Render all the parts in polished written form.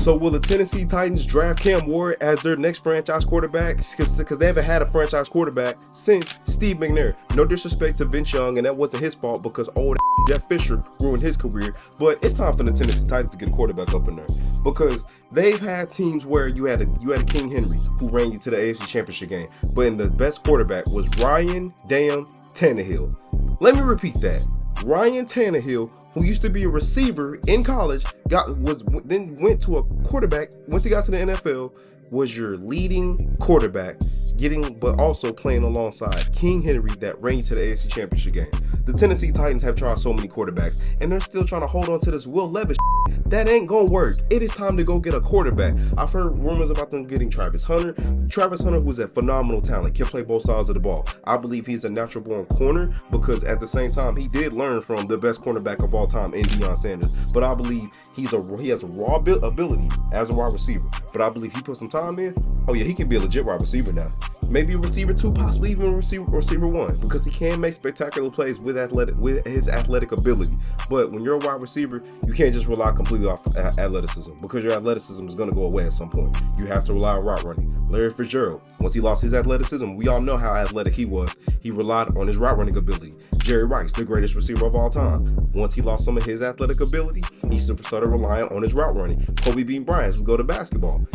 So will the Tennessee Titans draft Cam Ward as their next franchise quarterback? Because they haven't had a franchise quarterback since Steve McNair. No disrespect to Vince Young, and that wasn't his fault because old Jeff Fisher ruined his career. But it's time for the Tennessee Titans to get a quarterback up in there, because they've had teams where you had a King Henry who ran you to the AFC Championship game, but in the best quarterback was Ryan damn Tannehill. Let me repeat that. Ryan Tannehill, who used to be a receiver in college, then went to a quarterback. Once he got to the NFL, was your leading quarterback, but also playing alongside King Henry that ran you to the AFC Championship game. The Tennessee Titans have tried so many quarterbacks, and they're still trying to hold on to this Will Levis. That ain't gonna work. It is time to go get a quarterback. I've heard rumors about them getting Travis Hunter. Travis Hunter, who's a phenomenal talent, can play both sides of the ball. I believe he's a natural born corner, because at the same time, he did learn from the best cornerback of all time in Deion Sanders. But I believe he has a raw ability as a wide receiver. But I believe he put some time in. Oh yeah, he can be a legit wide receiver now. Maybe a receiver 2, possibly even a receiver 1, because he can make spectacular plays with his athletic ability. But when you're a wide receiver, you can't just rely completely off athleticism, because your athleticism is going to go away at some point. You have to rely on route running. Larry Fitzgerald, once he lost his athleticism, we all know how athletic he was. He relied on his route running ability. Jerry Rice, the greatest receiver of all time, once he lost some of his athletic ability, he started relying on his route running. Kobe Bean Bryant, as we go to basketball,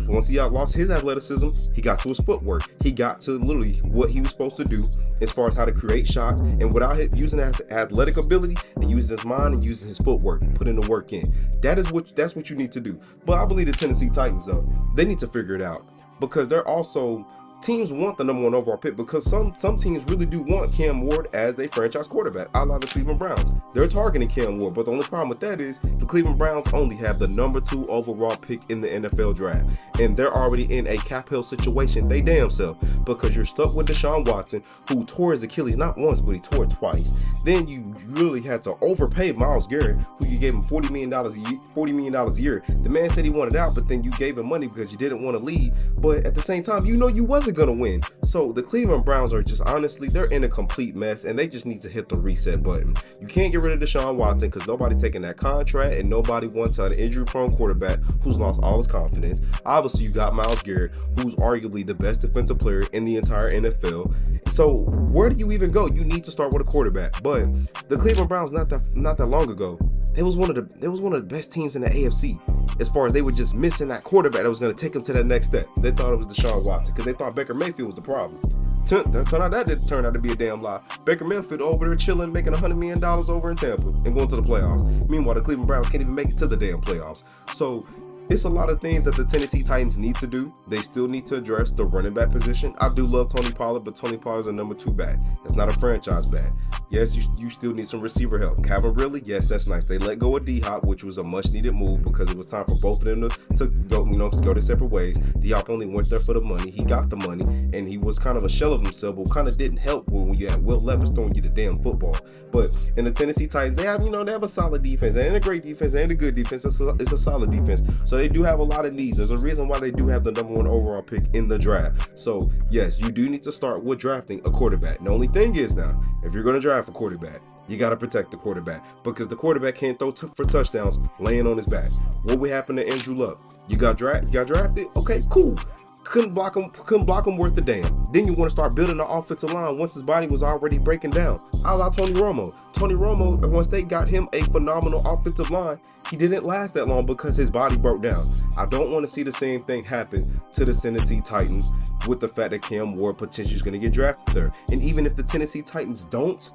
once he lost his athleticism, he got to his footwork. He got to literally what he was supposed to do as far as how to create shots, and without using his athletic ability and using his mind and using his footwork, putting the work in. That's what you need to do. But I believe the Tennessee Titans, though, they need to figure it out, because they're also teams want the number 1 overall pick, because some teams really do want Cam Ward as their franchise quarterback, a la the Cleveland Browns. They're targeting Cam Ward, but the only problem with that is the Cleveland Browns only have the number 2 overall pick in the NFL draft, and they're already in a cap hill situation, they damn self, because you're stuck with Deshaun Watson, who tore his Achilles not once, but he tore it twice. Then you really had to overpay Myles Garrett, who you gave him $40 million a year. The man said he wanted out, but then you gave him money because you didn't want to leave. But at the same time, you know you wasn't gonna win. So the Cleveland Browns are just, honestly, they're in a complete mess, and they just need to hit the reset button. You can't get rid of Deshaun Watson, because nobody's taking that contract, and nobody wants an injury-prone quarterback who's lost all his confidence. Obviously, you got Myles Garrett, who's arguably the best defensive player in the entire NFL. So where do you even go? You need to start with a quarterback. But the Cleveland Browns, not that long ago, it was one of the best teams in the AFC. As far as they were just missing that quarterback that was going to take them to that next step. They thought it was Deshaun Watson, because they thought Baker Mayfield was the problem. That didn't turn out to be a damn lie. Baker Mayfield over there chilling, making $100 million over in Tampa and going to the playoffs. Meanwhile, the Cleveland Browns can't even make it to the damn playoffs. So it's a lot of things that the Tennessee Titans need to do. They still need to address the running back position. I do love Tony Pollard, but Tony Pollard's a number 2 back. It's not a franchise back. Yes, you still need some receiver help. Calvin Ridley, yes, that's nice. They let go of D-Hop, which was a much-needed move, because it was time for both of them to go their separate ways. D-Hop only went there for the money. He got the money, and he was kind of a shell of himself, but kind of didn't help when you had Will Levis throwing you the damn football. But in the Tennessee Titans, they have a solid defense, and a great defense, and a good defense. It's a solid defense. So they do have a lot of needs. There's a reason why they do have the number 1 overall pick in the draft. So yes, you do need to start with drafting a quarterback. The only thing is now, if you're going to draft a quarterback, you got to protect the quarterback, because the quarterback can't throw for touchdowns laying on his back. What would happen to Andrew Luck? You got drafted? Okay, cool. Couldn't block him worth a damn. Then you want to start building the offensive line once his body was already breaking down. A la Tony Romo. Tony Romo, once they got him a phenomenal offensive line, he didn't last that long because his body broke down. I don't want to see the same thing happen to the Tennessee Titans with the fact that Cam Ward potentially is going to get drafted there. And even if the Tennessee Titans don't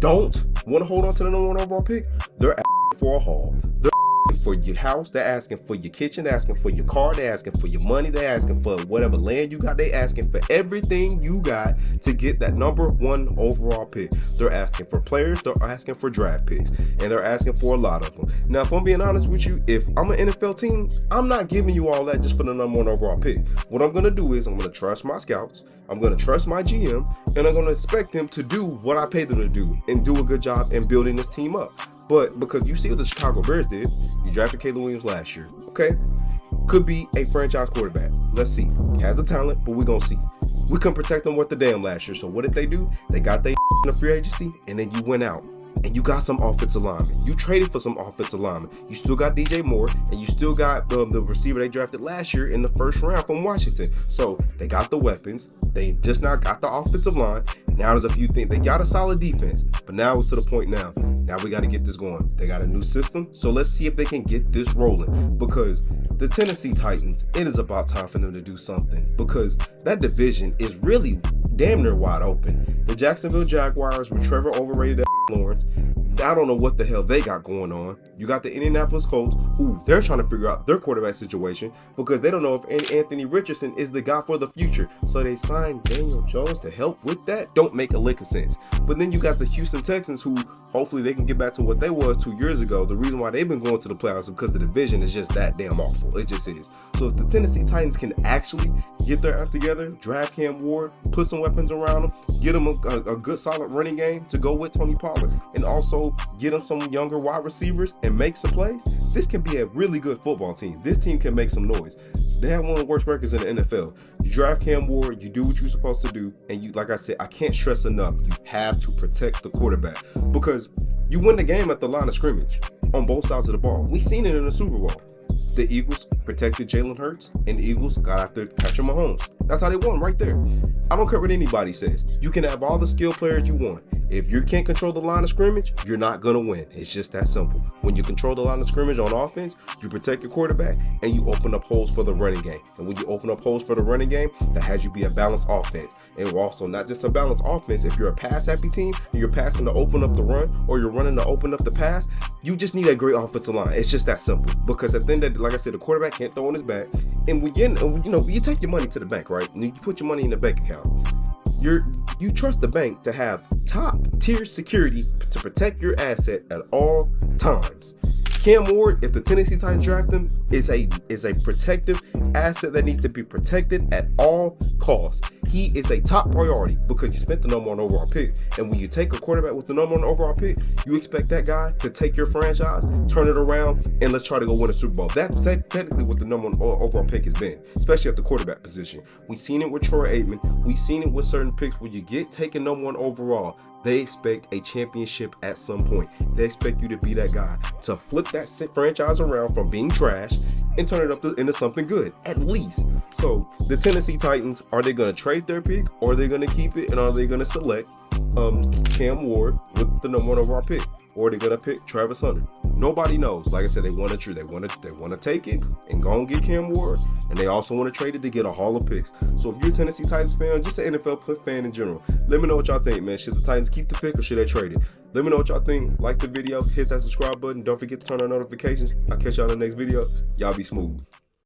want to hold on to the number 1 overall pick, they're asking for a haul. They're asking for your house, they're asking for your kitchen, they're asking for your car, they're asking for your money, they're asking for whatever land you got, they're asking for everything you got to get that number 1 overall pick. They're asking for players, they're asking for draft picks, and they're asking for a lot of them. Now, if I'm being honest with you, if I'm an NFL team, I'm not giving you all that just for the number 1 overall pick. What I'm going to do is I'm going to trust my scouts, I'm going to trust my GM, and I'm going to expect them to do what I pay them to do and do a good job in building this team up. But because you see what the Chicago Bears did, you drafted Caleb Williams last year. Okay, could be a franchise quarterback. Let's see. He has the talent, but we're going to see. We couldn't protect them worth the damn last year. So what did they do? They got their in the free agency, and then you went out. and you got some offensive linemen. You traded for some offensive linemen. You still got DJ Moore, and you still got the receiver they drafted last year in the first round from Washington. So they got the weapons. They just now got the offensive line. Now there's a few things. They got a solid defense, but now it's to the point now. Now we got to get this going. They got a new system, so let's see if they can get this rolling, because the Tennessee Titans, it is about time for them to do something, because that division is really damn near wide open. The Jacksonville Jaguars with Trevor overrated Lawrence, I don't know what the hell they got going on. You got the Indianapolis Colts, who they're trying to figure out their quarterback situation because they don't know if Anthony Richardson is the guy for the future. So they signed Daniel Jones to help with that. Don't make a lick of sense. But then you got the Houston Texans, who hopefully they can get back to what they was 2 years ago. The reason why they've been going to the playoffs is because the division is just that damn awful. It just is. So if the Tennessee Titans can actually get their act together, draft Cam Ward, put some weapons around him, get him a good solid running game to go with Tony Pollard, and also get him some younger wide receivers and make some plays, this can be a really good football team. This team can make some noise. They have one of the worst records in the NFL. You draft Cam Ward, you do what you're supposed to do, and you, like I said, I can't stress enough, you have to protect the quarterback, because you win the game at the line of scrimmage on both sides of the ball. We've seen it in the Super Bowl. The Eagles protected Jalen Hurts, and the Eagles got after Patrick Mahomes. That's how they won right there. I don't care what anybody says. You can have all the skill players you want. If you can't control the line of scrimmage, you're not going to win. It's just that simple. When you control the line of scrimmage on offense, you protect your quarterback, and you open up holes for the running game. And when you open up holes for the running game, that has you be a balanced offense. And also not just a balanced offense. If you're a pass-happy team, and you're passing to open up the run, or you're running to open up the pass, you just need a great offensive line. It's just that simple. Because at the end of the day, like I said, the quarterback can't throw on his back. And when you take your money to the bank, right? And you put your money in the bank account. You trust the bank to have top tier security to protect your asset at all times. Cam Ward, if the Tennessee Titans draft him, is a protective asset that needs to be protected at all costs. He is a top priority because you spent the number one overall pick. And when you take a quarterback with the number one overall pick, you expect that guy to take your franchise, turn it around, and let's try to go win a Super Bowl. That's technically what the number one overall pick has been, especially at the quarterback position. We've seen it with Troy Aikman. We've seen it with certain picks where you get taken number one overall. They expect a championship at some point. They expect you to be that guy, to flip that franchise around from being trash and turn it up into something good, at least. So the Tennessee Titans, are they going to trade their pick, or are they going to keep it, and are they going to select Cam Ward with the number one overall pick, or are they going to pick Travis Hunter? Nobody knows. Like I said, they want to take it and go and get Cam Ward, and they also want to trade it to get a haul of picks. So if you're a Tennessee Titans fan, just an NFL fan in general, let me know what y'all think, man. Should the Titans keep the pick, or should they trade it? Let me know what y'all think. Like the video, hit that subscribe button. Don't forget to turn on notifications. I'll catch y'all in the next video. Y'all be smooth.